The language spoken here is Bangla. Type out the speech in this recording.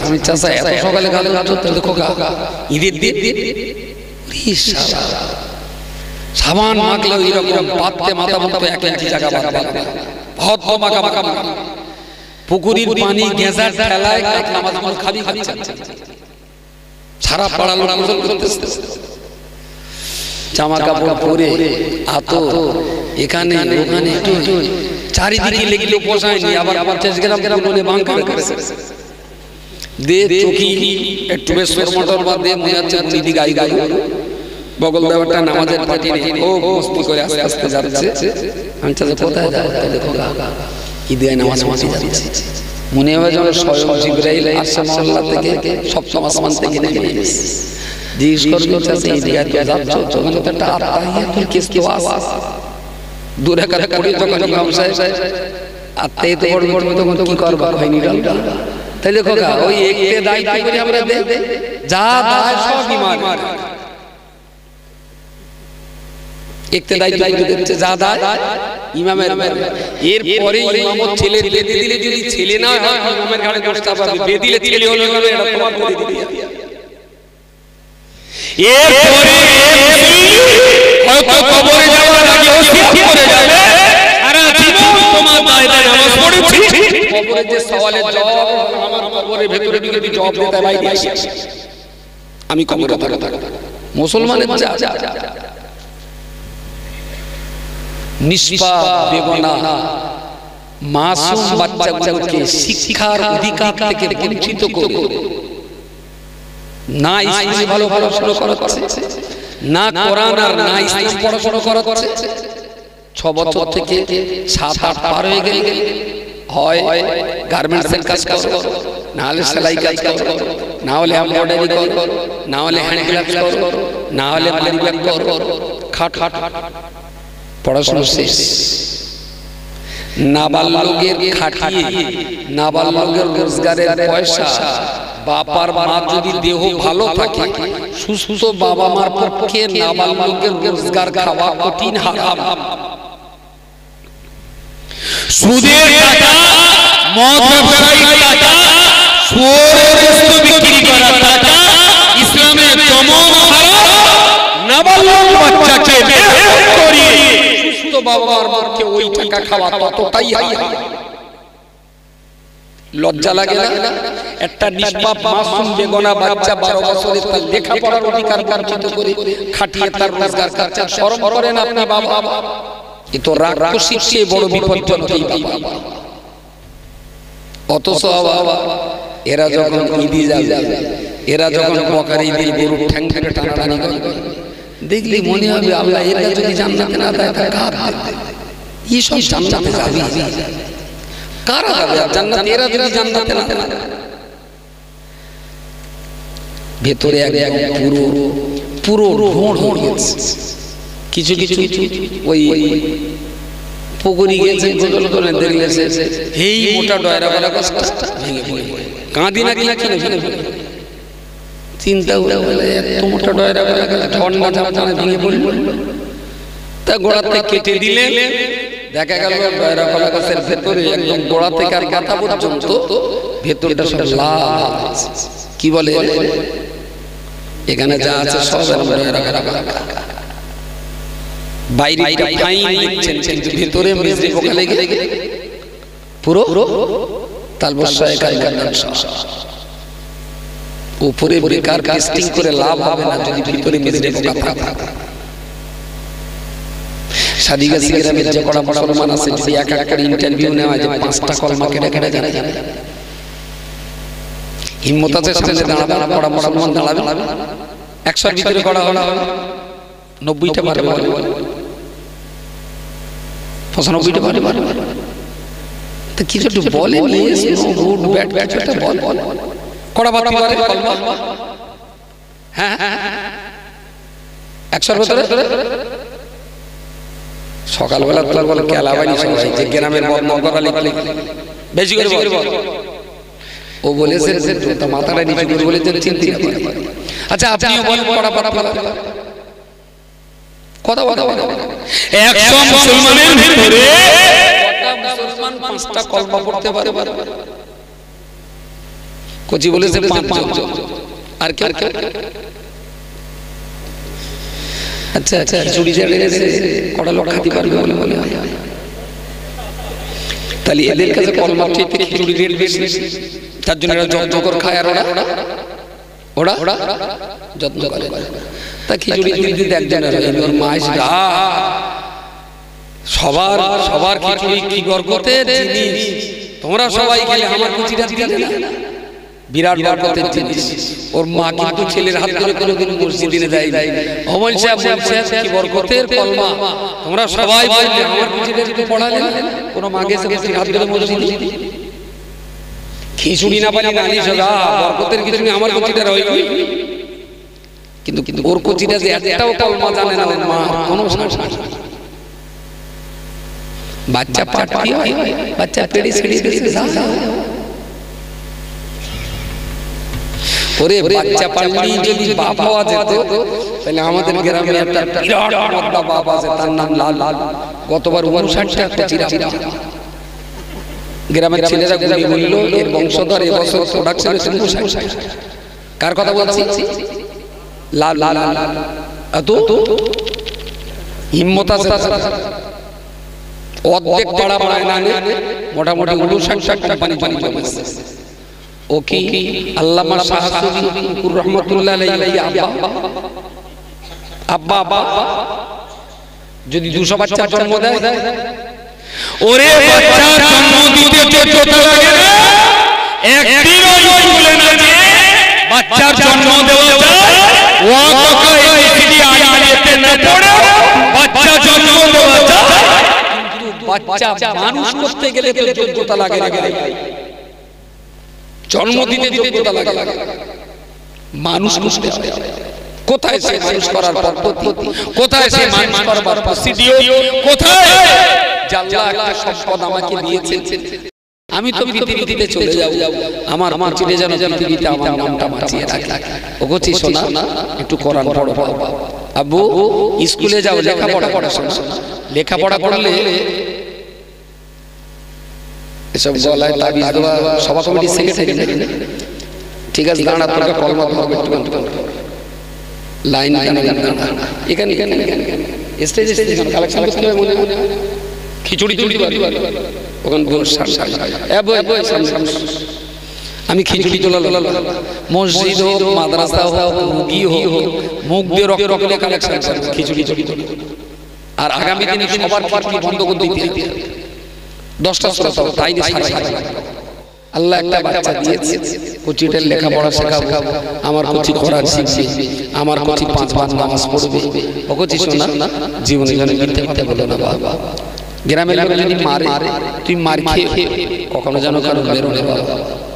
আমি চাচা এত সকালে গালে গাছ দেখো ঈদের দিন সাবান মাখলেও এরকম পাততে মাথা মতো 1 ইঞ্চি জায়গা বাঁধবে বহুত মাখা মাখা পুকুরির পানি গেঁজার ঠেলায় নামাজ খালি খাচ্ছে সারা পাড়া লোক গোসল করতেছে জামা কাপড় পরে আতো এখানে ওখানে চারিদিকে লেগে পোষায়নি আবার 50 গ্রাম পুরো বাং করে দে চকি একটু বেশ মোটর বাদ দিয়ে মনে হচ্ছে দিদি গাই গাই বগল দেওয়াটা নামাজের পার্টি নেই ও মস্তি করে আস্তে আস্তে যাচ্ছে আমি চাচা কোথায় যাও দেখো ঈদে নামাজ পড়তে যাচ্ছে মনে হয় যেন স্বয়ং জিবরাইল আসছে মহল্লা থেকে সপ্তম আসমান থেকে নেমে এসেছে জিজ্ঞেস করলো চাচা ঈদে যাচ্ছ তখন তো একটা আত্মাহিয়াতুল কিসকে ওয়াস দূরে কাছে পড়ে যখন ইমাম সাহেব আত্মাই তো বড় বড় তখন কি করবা হয়নি ডাল তাইলে খোকা ওই একটে দায়িত্ব করে আমরা দে যা দায় সব ইমান একটে দায়িত্ব দিতে যা দায় ইমামের এর পরে ইমামত ছেলে বেদে দিলে যদি ছেলে না হয় ইমামের ঘাড়ে দোষটা পাবে বেদিলে ছেলে হলো এটা তোমার করে দিতে এর পরে হয়তো কবরে যাওয়ার আগে ওসিয়ত করে যাবে সারা জীবন তোমার দায়িত্বে নামাজ পড়েছি কবরে যে সওয়ালের জবাব আমার কবরের ভিতরে ঢুকে জবাব দিতে ভাই দিয়েছি আমি কবরে থাকা মুসলমানের যা নিষ্পাপ বেগুনাহ মাসুম বাচ্চাগুলোকে শিক্ষার অধিকার থেকে বঞ্চিত করে না ইসলাম ভালো পড়াশোনা করাচ্ছে না কোরআন আর না ইসলাম পড়াশোনা করাচ্ছে 6 বছর থেকে 7-8 পার হয়ে গেলে হয় গার্মেন্টসের কাজ করো না হলে সেলাই কাজ করো না হলে এমব্রয়ডারি করো না হলে হ্যান্ডক্রাফট করো না হলে মালিবাগ করো খাট পড়াশোনা শেষ নাবালকের খাটিয়ে নাবালকের রোজগারের পয়সা বাবার মা যদি দেহ ভালো থাকে সুস্থ বাবা মার পক্ষে নাবালকের রোজগার খাওয়া কঠিন হারাম সুদের টাকা মদ ব্যবসায়ীর টাকা সুরের বস্তু বিক্রি করা টাকা ইসলামে চমক হারাম নাবালক বাচ্চাকে বের করিয়ে সুস্থ বাবা মার পক্ষে ওই টাকা খাওয়া ততটাই হারাম লজ্জা লাগে না একটা নিষ্পাপ মাসুম বেগুনা বাচ্চা 12 বছরের তার লেখাপড়ার অধিকার বঞ্চিত করে খাটিয়ে তার রোজগার করছে শরম করেন আপনি বাবা এ তো রাক্ষসীর চেয়ে বড় বিপজ্জনক এই বাবা অথচ বাবা এরা যখন ঈদে যাবে এরা যখন বকরি দিয়ে গরুর ঠ্যাং থেকে টানাটানি করে দেখলি মনে হবে আল্লাহ এরা যদি জান্নাতে না দেয় তা কার এই সব জান্নাতে যাবে কারা যাবে জান্নাতে এরা যদি জান্নাতে না দেয় ভেতরে এক পুরো ঢোঁড় গেছে কিছু ওই পুকুরি গেছে গোসল করে দেখলে এই মোটা ডয়রা वाला কষ্ট ভেঙে পড়ে কাঁদি না কি চিন্তা করে বলে এত মোটা ডয়রা वाला ঠান্ডা ঠান্ডা ভেঙে পড়ল তা গোড়াতে কেটে দিলে দেখা গেল ডয়রা वाला গাছের ভেতরে একদম গোড়া থেকে আর মাথা পর্যন্ত ভেতরটা সব লাল কি বলে এখানে যা আছে সব ডয়রা वाला বাইরেটা ফাইন লিখছেন কিন্তু ভিতরে মিজরি পোকা লেগে পুরো তালবসায় কারখানার উপরে বেকার কাস্টিং করে লাভ হবে না যদি ভিতরে মিজরি পোকা থাকে সাদিকা সিগরামের যে পড়া মুসলমান আছে যদি এক করে ইন্টারভিউ নেওয়া যায় 5টা কলমা কেটে কেটে জানা যাবে হিম্মত আছে সামনে দাঁড়াবে পড়া মুসলমান দাঁড়াবে 100 এর ভিতরে করা হলো 90টা পারবে 95টা পারবে তো কিছু একটু বলে গুড ব্যাড কিছু একটা বল কড়া বাতি পারে কলমা হ্যাঁ 100 এর ভিতরে সকালবেলা বলে কেলাবানি সবাই যে গ্রামের বদনাম করা লিখলে বেশি করে বল ও বলেছে তো মাথাটা নিচু করে বলেছে চিন্তা আচ্ছা আপনিও বল কড়া বাতি কথা 100 মুসলমানের ভিতরে কত মুসলমান 5টা কলমা পড়তে পারে কচি বলেছে 5 জন। আর কেউ? আচ্ছা আচ্ছা, খিচুড়ি কটা লোক খাতে পারবে বলে মনে হয়? তাহলে এদের কাছে কলমার চাইতে খিচুড়ি রেট বেশি, তার জন্য এরা যত্ন করে খায়। আর ওরা ওরা যত্ন করে। তা খিচুড়ি দিতে একজনের ওর মা এসে সবার সবার খিচুড়ি কি বরকতের জিনিস, তোমরা সবাই খেলে আমার খিচুড়িটা দিলে না, বিরাট বরকতের জিনিস। ওর মা কিন্তু ছেলের হাত ধরে কোনোদিন মসজিদে যায় নাই। অমল সাহেব বলছে কি বরকতের কলমা, তোমরা সবাই বললে আমার খিচুড়িটা একটু পড়ালে না, কোনো মাকে এসে হাত ধরে মসজিদে খিচুড়ি না পারি নালি সাজা বরকতের খিচুড়ি আমার খিচুড়িটা রইল। কিন্তু কিন্তু ওর খিচুড়িটা যে একটাও কলমা জানে না ওর মা, কোনো সমস্যা না। বাচ্চা পাট কি হয়, বাচ্চা পেড়ি ছেড়ে দিয়েছে। ওরে বাচ্চা পাললি যদি বাপ হওয়া যেত, তাহলে আমাদের গ্রামে একটা বিরাট মদ্দা বাপ আছে, তার নাম লাল। গতবার 59টা কচিরা গ্রামের ছেলেরা গুলি বলল এর বংশধর এবছর প্রোডাকশন 59। কার কথা বলছি? লাল লাল এত হিম্মত আছে, অর্ধেক পাড়া পাড়ায় না মোটামুটি 59 কোম্পানি পানি জমেছে। ও কি আল্লামা শাহ সুফি রহমাতুল্লাহ আলাইহি আব্বা আব্বা যদি 200 বাচ্চা জন্ম দেয়, ওরে বাচ্চার জন্ম দিতে যোগ্যতা লাগে না, একদিনও স্কুলে না যে বাচ্চার জন্ম দেওয়া যায়, ওয়াকা এবিসিডি আয়াতে না পড়ে বাচ্চা জন্ম দেওয়া যায়। কিন্তু বাচ্চা মানুষ করতে গেলে তো যোগ্যতা লাগে না, জন্ম দিতে যোগ্যতা লাগে, মানুষ করতে হবে। কোথায় সে মানুষ করার পদ্ধতি, কোথায় সে মানুষ করার প্রসিডিউর, কোথায় আল্লাহ একটা সম্পদ আমাকে দিয়েছেন, আমি তো পৃথিবীতে চলে যাব, আমার চিনে যেন পৃথিবীতে আমার নামটা বাঁচিয়ে রাখে। ওগো চি শোনা, একটু কোরআন পড়ো। আব্বু স্কুলে যাও, লেখাপড়া করো, লেখাপড়া করলে এসব গলায় তাবিজ দেওয়া সভা কমিটির সেক্রেটারি, ঠিক আছে দাঁড়া, তোকে কলমা হবে একটু লাইন এখানে স্টেজে কালেকশন করতে হবে মনে হয়, খিচুড়ি তুলি ওখানে আমি খিচুড়ি তোলা মসজিদ হোক মাদ্রাসা হোক মুগি হোক মুখ দিয়ে রক্ত রক্তে কালেকশন খিচুড়ি তুলি। আর আগামী দিনে সবার খিচুড়ি বন্ধ করে দিতে 10টা শ্রোতা তাই আল্লাহ একটা বাচ্চা দিয়েছে, কচিটার লেখাপড়া শেখাবো, আমার কচি করার শিখবে, আমার কচি 5 বার নামাজ পড়বে। ও কচি শোনা, জীবনে যেন মিথ্যে কথা বলে না বাবা। গ্রামের লোক যদি মারে, তুই মার খেয়ে কখনো যেন কারো বেরো না বাবা।